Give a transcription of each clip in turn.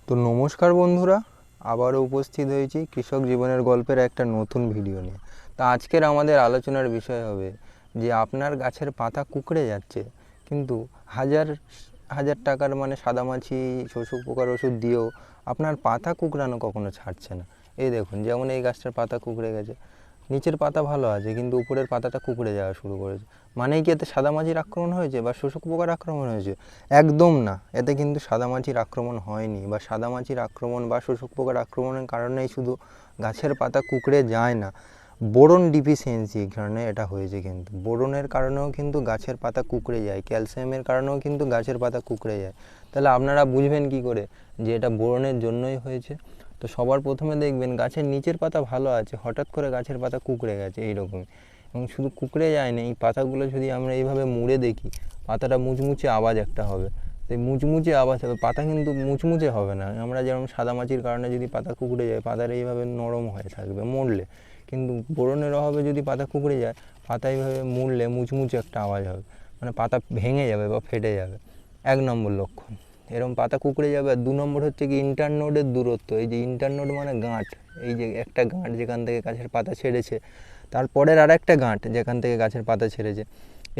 তো নমস্কার বন্ধুরা, আবারও উপস্থিত হয়েছি কৃষক জীবনের গল্পের একটা নতুন ভিডিও নিয়ে। তা আজকের আমাদের আলোচনার বিষয় হবে যে আপনার গাছের পাতা কুঁকড়ে যাচ্ছে, কিন্তু হাজার হাজার টাকার সাদামাছি শোষক পোকার ওষুধ দিয়েও আপনার পাতা কুঁকড়ানো কখনো ছাড়ছে না। এই দেখুন, যেমন এই গাছটার পাতা কুঁকড়ে গেছে, নিচের পাতা ভালো আছে কিন্তু উপরের পাতাটা কুঁকড়ে যাওয়া শুরু করেছে। মানে কি এতে সাদামাছির আক্রমণ হয়েছে বা শোষক পোকার আক্রমণ হয়েছে? একদম না, এতে কিন্তু সাদামাছির আক্রমণ হয়নি, বা সাদামাছির আক্রমণ বা শোষক পোকার আক্রমণের কারণেই শুধু গাছের পাতা কুঁকড়ে যায় না, বোরন ডিফিসিয়েন্সির কারণে এটা হয়েছে। কিন্তু বোরনের কারণেও কিন্তু গাছের পাতা কুঁকড়ে যায়, ক্যালসিয়ামের কারণেও কিন্তু গাছের পাতা কুঁকড়ে যায়। তাহলে আপনারা বুঝবেন কি করে যে এটা বোরনের জন্যই হয়েছে? তো সবার প্রথমে দেখবেন গাছের নিচের পাতা ভালো আছে, হঠাৎ করে গাছের পাতা কুঁকড়ে গেছে এইরকমই। এবং শুধু কুঁকড়ে যায়নি, এই পাতাগুলো যদি আমরা এইভাবে মুড়ে দেখি, পাতাটা মুচমুচে আওয়াজ একটা হবে। সেই মুচমুচে আওয়াজ হবে, পাতা কিন্তু মুচমুচে হবে না। আমরা যেমন সাদামাছির কারণে যদি পাতা কুঁকড়ে যায়, পাতার এইভাবে নরম হয়ে থাকবে মরলে, কিন্তু বোরনের অভাবে যদি পাতা কুঁকড়ে যায়, পাতা এইভাবে মুড়লে মুচমুচে একটা আওয়াজ হবে, মানে পাতা ভেঙে যাবে বা ফেটে যাবে। 1 নম্বর লক্ষণ এরকম পাতা কুঁকড়ে যাবে। আর 2 নম্বর হচ্ছে কি ইন্টারনোডের দূরত্ব। এই যে ইন্টারনোড মানে গাঁট, এই যে একটা গাঁট যেখান থেকে গাছের পাতা ছেড়েছে, তারপরের আর একটা গাঁট যেখান থেকে গাছের পাতা ছেড়েছে,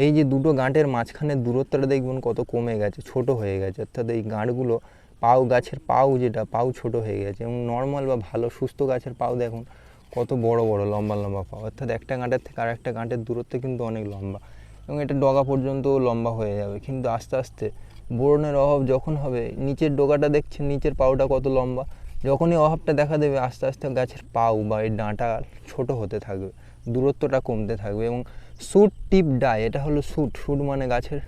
এই যে দুটো গাঁটের মাঝখানের দূরত্বটা দেখবেন কত কমে গেছে, ছোট হয়ে গেছে। অর্থাৎ এই গাঁটগুলো গাছের পাউ যেটা পাউ ছোট হয়ে গেছে। এবং নর্মাল বা ভালো সুস্থ গাছের পাউ দেখুন কত বড় বড় লম্বা লম্বা পাউ, অর্থাৎ একটা গাঁটের থেকে আর একটা গাঁটের দূরত্ব কিন্তু অনেক লম্বা, এবং এটা ডগা পর্যন্ত লম্বা হয়ে যাবে। কিন্তু আস্তে আস্তে বোরনের অভাব যখন হবে, নিচের ডগাটা দেখছেন, নিচের পাউটা কত লম্বা, যখনই অভাবটা দেখা দেবে আস্তে আস্তে গাছের পাউ বা এই ডাঁটা ছোট হতে থাকবে, দূরত্বটা কমতে থাকবে। এবং শুট টিপ ডাই, এটা হলো শুট, শুট মানে গাছের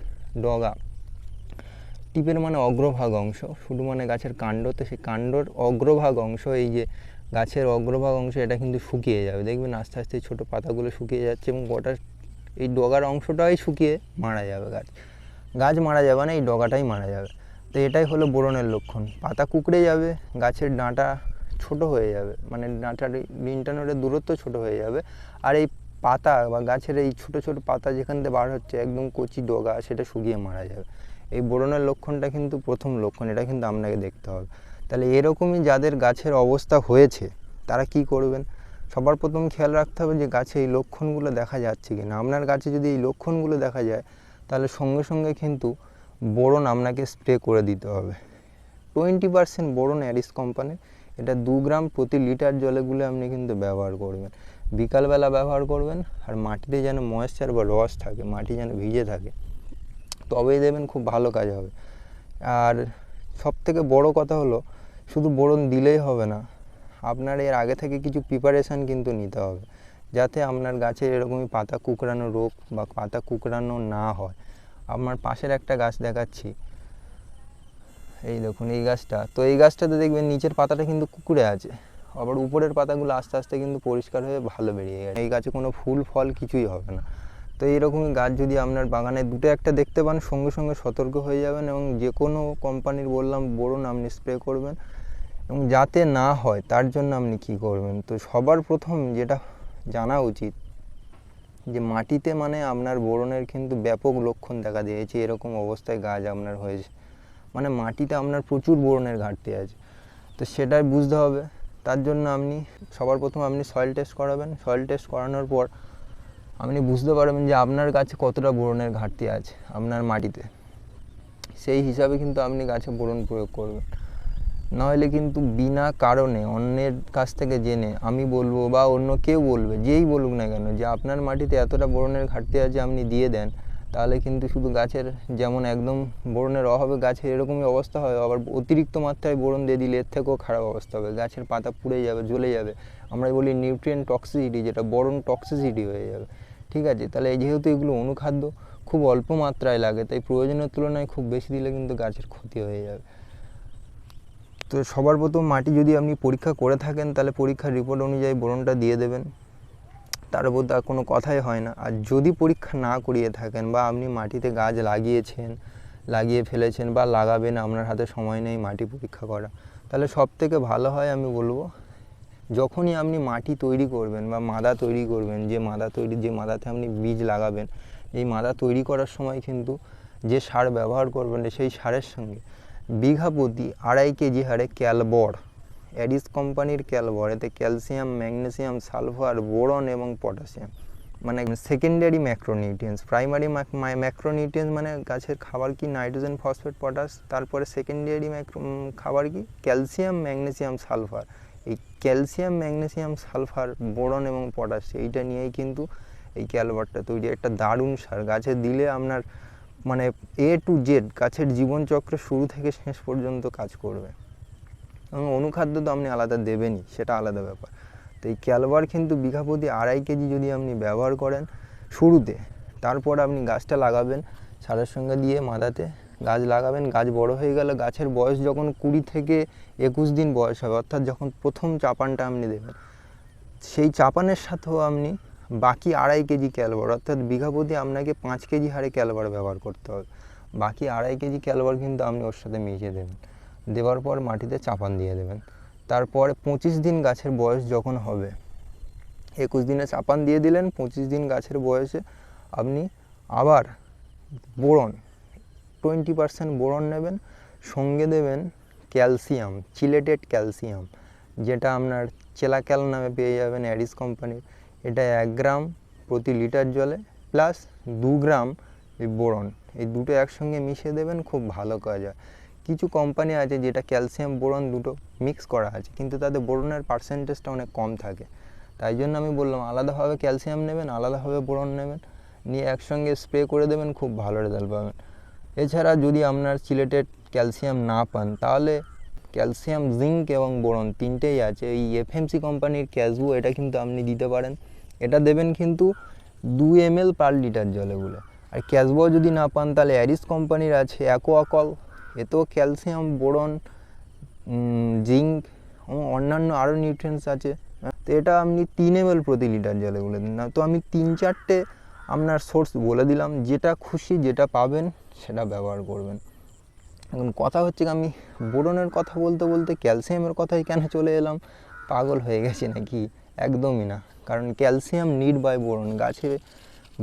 ডগা, টিপের মানে অগ্রভাগ অংশ, শুট মানে গাছের কাণ্ড। তো সেই কাণ্ডর অগ্রভাগ অংশ, এই যে গাছের অগ্রভাগ অংশ, এটা কিন্তু শুকিয়ে যাবে। দেখবেন আস্তে আস্তে ছোটো পাতাগুলো শুকিয়ে যাচ্ছে এবং গোটা এই ডগার অংশটাই শুকিয়ে মারা যাবে। গাছ মারা যাবে না, এই ডগাটাই মারা যাবে। তো এটাই হলো বোরনের লক্ষণ। পাতা কুঁকড়ে যাবে, গাছের ডাঁটা ছোট হয়ে যাবে, মানে ডাঁটার ইন্টারনোডের দূরত্ব ছোট হয়ে যাবে। আর এই পাতা বা গাছের এই ছোট ছোট পাতা যেখান থেকে বার হচ্ছে, একদম কচি ডগা, সেটা শুকিয়ে মারা যাবে। এই বোরনের লক্ষণটা কিন্তু প্রথম লক্ষণ, এটা কিন্তু আপনাকে দেখতে হবে। তাহলে এরকমই যাদের গাছের অবস্থা হয়েছে তারা কি করবেন? সবার প্রথম খেয়াল রাখতে হবে যে গাছে এই লক্ষণগুলো দেখা যাচ্ছে কি না। আপনার গাছে যদি এই লক্ষণগুলো দেখা যায়, তাহলে সঙ্গে সঙ্গে কিন্তু বোরন আপনাকে স্প্রে করে দিতে হবে। 20% বোরন অ্যারিস কোম্পানির, এটা 2 গ্রাম প্রতি লিটার জলে গুলে আপনি কিন্তু ব্যবহার করবেন। বিকালবেলা ব্যবহার করবেন, আর মাটিতে যেন ময়েশ্চার বা রস থাকে, মাটি যেন ভিজে থাকে, তবেই দেবেন, খুব ভালো কাজ হবে। আর সবথেকে বড় কথা হলো, শুধু বোরন দিলেই হবে না, আপনার এর আগে থেকে কিছু প্রিপারেশান কিন্তু নিতে হবে, যাতে আপনার গাছের এরকমই পাতা কুঁকড়ানো রোগ বা পাতা কুঁকড়ানো না হয়। আমার পাশের একটা গাছ দেখাচ্ছি, এই দেখুন এই গাছটা। তো এই গাছটাতে দেখবেন নিচের পাতাটা কিন্তু কুঁকড়ে আছে, আবার উপরের পাতাগুলো আস্তে আস্তে কিন্তু পরিষ্কার হয়ে ভালো বেরিয়ে গেছে। এই গাছে কোনো ফুল ফল কিছুই হবে না। তো এইরকমই গাছ যদি আপনার বাগানে দুটো একটা দেখতে পান, সঙ্গে সঙ্গে সতর্ক হয়ে যাবেন এবং যে কোনো কোম্পানির বললাম বোরন আপনি স্প্রে করবেন। এবং যাতে না হয় তার জন্য আপনি কী করবেন? তো সবার প্রথম যেটা জানা উচিত, যে মাটিতে আপনার বোরনের কিন্তু ব্যাপক লক্ষণ দেখা দিয়েছে। এরকম অবস্থায় গাছ আপনার হয়েছে, মানে মাটিতে আপনার প্রচুর বোরনের ঘাটতি আছে। তো সেটাই বুঝতে হবে। তার জন্য সবার প্রথম আপনি সয়েল টেস্ট করাবেন। সয়েল টেস্ট করানোর পর আপনি বুঝতে পারবেন যে আপনার গাছে কতটা বোরনের ঘাটতি আছে আপনার মাটিতে। সেই হিসাবে কিন্তু আপনি গাছে বোরন প্রয়োগ করবেন। নাহলে কিন্তু বিনা কারণে অন্যের কাছ থেকে জেনে আমি বলবো বা অন্য কেউ বলবে, যেই বলুক না কেন, যে আপনার মাটিতে এতটা বোরনের ঘাটতি আছে, আপনি দিয়ে দেন, তাহলে কিন্তু শুধু গাছের যেমন একদম বোরনের অভাবে গাছের এরকমই অবস্থা হয়, আবার অতিরিক্ত মাত্রায় বোরন দিয়ে দিলে এর থেকেও খারাপ অবস্থা হবে, গাছের পাতা পুড়ে যাবে, জ্বলে যাবে। আমরা বলি নিউট্রিয়েন্ট টক্সিসিটি, যেটা বোরন টক্সিসিটি হয়ে যাবে। ঠিক আছে? তাহলে যেহেতু এগুলো অনুখাদ্য, খুব অল্প মাত্রায় লাগে, তাই প্রয়োজনের তুলনায় খুব বেশি দিলে কিন্তু গাছের ক্ষতি হয়ে যাবে। তো সবার প্রথম মাটি যদি আপনি পরীক্ষা করে থাকেন, তাহলে পরীক্ষার রিপোর্ট অনুযায়ী বোরনটা দিয়ে দেবেন, তার উপর আর কোনো কথাই হয় না। আর যদি পরীক্ষা না করিয়ে থাকেন, বা আপনি মাটিতে গাছ লাগিয়ে ফেলেছেন বা লাগাবেন, আপনার হাতে সময় নেই মাটি পরীক্ষা করা, তাহলে সবথেকে ভালো হয় আমি বলবো, যখনই আপনি মাটি তৈরি করবেন বা মাদা তৈরি করবেন, যে মাদাতে আপনি বীজ লাগাবেন, এই মাদা তৈরি করার সময় কিন্তু যে সার ব্যবহার করবেন সেই সারের সঙ্গে বিঘা প্রতি 2.5 কেজি হারে ক্যালবর, অ্যাডিস কোম্পানির ক্যালবর, এতে ক্যালসিয়াম, ম্যাগনেসিয়াম, সালফার, বোরন এবং পটাশিয়াম, মানে সেকেন্ডারি ম্যাক্রোনিউট্রিয়েন্টস। প্রাইমারি ম্যাক্রোনিউট্রিয়েন্টস মানে গাছের খাবার কি নাইট্রোজেন, ফসফেট, পটাশ, তারপরে সেকেন্ডারি খাবার কি ক্যালসিয়াম, ম্যাগনেসিয়াম, সালফার। এই ক্যালসিয়াম, ম্যাগনেসিয়াম, সালফার, বোরন এবং পটাশ এইটা নিয়েই কিন্তু এই ক্যালবারটা তৈরি। একটা দারুণ সার, গাছে দিলে আপনার মানে A to Z গাছের জীবনচক্র শুরু থেকে শেষ পর্যন্ত কাজ করবে। এবং অনুখাদ্য তো আপনি আলাদা দেবেনই, সেটা আলাদা ব্যাপার। তো এই ক্যালবার কিন্তু বিঘা প্রতি 2.5 কেজি যদি আপনি ব্যবহার করেন শুরুতে, তারপর আপনি গাছটা লাগাবেন সারের সঙ্গে দিয়ে মাদাতে গাছ লাগাবেন। গাছ বড় হয়ে গেলে গাছের বয়স যখন 20 থেকে 21 দিন বয়স হবে, অর্থাৎ যখন প্রথম চাপানটা আপনি দেবেন, সেই চাপানের সাথেও আপনি বাকি 2.5 কেজি ক্যালবার, অর্থাৎ বিঘা প্রতি আপনাকে 5 কেজি হারে ক্যালবার ব্যবহার করতে হবে। বাকি 2.5 কেজি ক্যালবার কিন্তু আপনি ওর সাথে মিশিয়ে দেবেন, দেওয়ার পর মাটিতে চাপান দিয়ে দেবেন। তারপরে 25 দিন গাছের বয়স যখন হবে, 21 দিনে চাপান দিয়ে দিলেন, 25 দিন গাছের বয়সে আপনি আবার বোরন 20% বোরন নেবেন, সঙ্গে দেবেন ক্যালসিয়াম, চিলেটেড ক্যালসিয়াম, যেটা আপনার চেলাক্যাল নামে পেয়ে যাবেন অ্যাডিস কোম্পানির। এটা 1 গ্রাম প্রতি লিটার জলে প্লাস 2 গ্রাম এই বোরন, এই দুটো একসঙ্গে মিশিয়ে দেবেন, খুব ভালো কাজ হয়। কিছু কোম্পানি আছে যেটা ক্যালসিয়াম বোরন দুটো মিক্স করা আছে, কিন্তু তাদের বোরনের পার্সেন্টেজটা অনেক কম থাকে। তাই জন্য আমি বললাম আলাদাভাবে ক্যালসিয়াম নেবেন, আলাদাভাবে বোরন নেবেন, নিয়ে একসঙ্গে স্প্রে করে দেবেন, খুব ভালো রেজাল্ট পাবেন। এছাড়া যদি আপনার চিলেটেড ক্যালসিয়াম না পান, তাহলে ক্যালসিয়াম, জিঙ্ক এবং বোরন তিনটেই আছে। এই এফএমসি কোম্পানির ক্যাজু, এটা কিন্তু আপনি দিতে পারেন। এটা দেবেন কিন্তু 2 ml পার লিটার জলে গুলে। আর ক্যাজবো যদি না পান, তাহলে অ্যারিস কোম্পানির আছে অ্যাকোয়াকল, এতেও ক্যালসিয়াম, বোরন, জিঙ্ক এবং অন্যান্য আরও নিউট্রিয়েন্টস আছে। তো এটা আপনি 3 ml প্রতি লিটার জলে গুলে দিন না। তো আমি 3-4টে আপনার সোর্স বলে দিলাম, যেটা খুশি যেটা পাবেন সেটা ব্যবহার করবেন। এখন কথা হচ্ছে কি, আমি বোরনের কথা বলতে বলতে ক্যালসিয়ামের কথাই কেন চলে এলাম? পাগল হয়ে গেছে নাকি? একদমই না, কারণ ক্যালসিয়াম নিড বাই বোরন। গাছে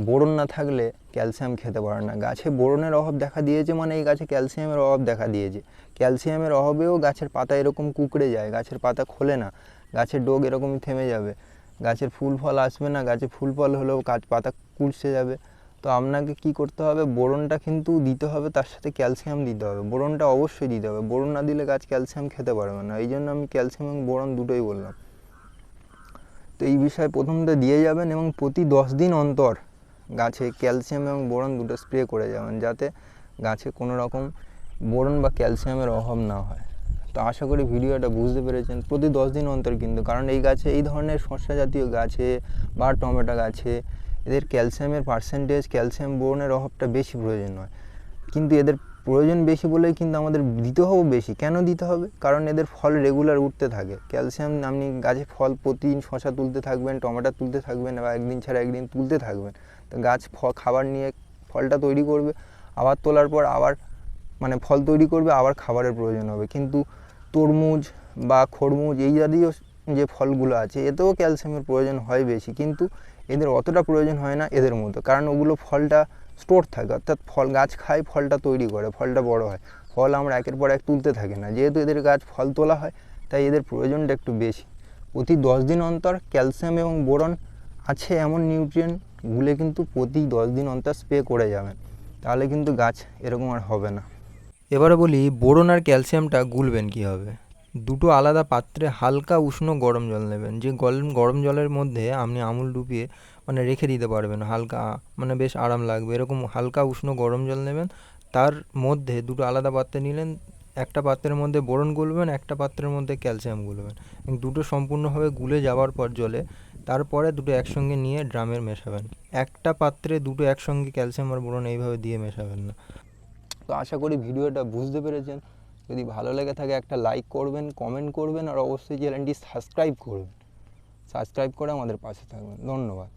বোরন না থাকলে ক্যালসিয়াম খেতে পারে না। গাছে বোরনের অভাব দেখা দিয়েছে মানে এই গাছে ক্যালসিয়ামের অভাব দেখা দিয়েছে। ক্যালসিয়ামের অভাবেও গাছের পাতা এরকম কুঁকড়ে যায়, গাছের পাতা খোলে না, গাছের ডোগ এরকমই থেমে যাবে, গাছের ফুল ফল আসবে না, গাছে ফুল ফল হলেও গাছ পাতা কুঁচড়ে যাবে। তো আপনাকে কি করতে হবে, বোরনটা কিন্তু দিতে হবে, তার সাথে ক্যালসিয়াম দিতে হবে। বোরনটা অবশ্যই দিতে হবে, বোরন না দিলে গাছ ক্যালসিয়াম খেতে পারবে না। এই জন্য আমি ক্যালসিয়াম এবং বোরন দুটোই বললাম। তো এই বিষয়ে প্রথমটা দিয়ে যাবেন এবং প্রতি 10 দিন অন্তর গাছে ক্যালসিয়াম এবং বোরন দুটো স্প্রে করে যাবেন, যাতে গাছে কোনো রকম বোরন বা ক্যালসিয়ামের অভাব না হয়। তো আশা করি ভিডিওটা বুঝতে পেরেছেন। প্রতি 10 দিন অন্তর কিন্তু, কারণ এই গাছে, এই ধরনের শসা জাতীয় গাছে বা টমেটো গাছে এদের ক্যালসিয়ামের পার্সেন্টেজ, ক্যালসিয়াম বোরনের অভাবটা বেশি প্রয়োজন হয়। কিন্তু এদের প্রয়োজন বেশি বলেই কিন্তু আমাদের দিতে হবে বেশি। কেন দিতে হবে? কারণ এদের ফল রেগুলার উঠতে থাকে। ক্যালসিয়াম আপনি গাছে ফল প্রতিদিন শসা তুলতে থাকবেন, টমেটো তুলতে থাকবেন, বা একদিন ছাড়া একদিন তুলতে থাকবেন। তো গাছ খাবার নিয়ে ফলটা তৈরি করবে, আবার তোলার পর আবার মানে ফল তৈরি করবে, আবার খাবারের প্রয়োজন হবে। কিন্তু তরমুজ বা খরমুজ এই জাতীয় যে ফলগুলো আছে, এতেও ক্যালসিয়ামের প্রয়োজন হয় বেশি, কিন্তু এদের অতটা প্রয়োজন হয় না এদের মতো, কারণ ওগুলো ফলটা স্টোর থাকে, অর্থাৎ ফল গাছ খায়, ফলটা তৈরি করে, ফলটা বড় হয়, ফল আমরা একের পর এক তুলতে থাকি না। যেহেতু এদের গাছ ফল তোলা হয়, তাই এদের প্রয়োজনটা একটু বেশি। প্রতি 10 দিন অন্তর ক্যালসিয়াম এবং বোরন আছে এমন নিউট্রিয়েন্টগুলো কিন্তু প্রতি 10 দিন অন্তর স্প্রে করে যাবেন, তাহলে কিন্তু গাছ এরকম আর হবে না। এবারে বলি বোরন আর ক্যালসিয়ামটা গুলবেন কীভাবে। দুটো আলাদা পাত্রে হালকা উষ্ণ গরম জল নেবেন, যে গরম জলের মধ্যে আপনি আমুল ডুবিয়ে মানে রেখে দিতে পারবেন, হালকা মানে বেশ আরাম লাগবে, এরকম হালকা উষ্ণ গরম জল নেবেন। তার মধ্যে দুটো আলাদা পাত্রে নিলেন, একটা পাত্রের মধ্যে বোরন গুলবেন, একটা পাত্রের মধ্যে ক্যালসিয়াম গুলবেন, এবং দুটো সম্পূর্ণভাবে গুলে যাওয়ার পর জলে, তারপরে দুটো একসঙ্গে নিয়ে ড্রামে মেশাবেন। একটা পাত্রে দুটো একসঙ্গে ক্যালসিয়াম আর বোরন এইভাবে দিয়ে মেশাবেন না। তো আশা করি ভিডিওটা বুঝতে পেরেছেন। যদি ভালো লেগে থাকে একটা লাইক করবেন, কমেন্ট করবেন, আর অবশ্যই চ্যানেলটি সাবস্ক্রাইব করবেন। সাবস্ক্রাইব করে আমাদের পাশে থাকবেন। ধন্যবাদ।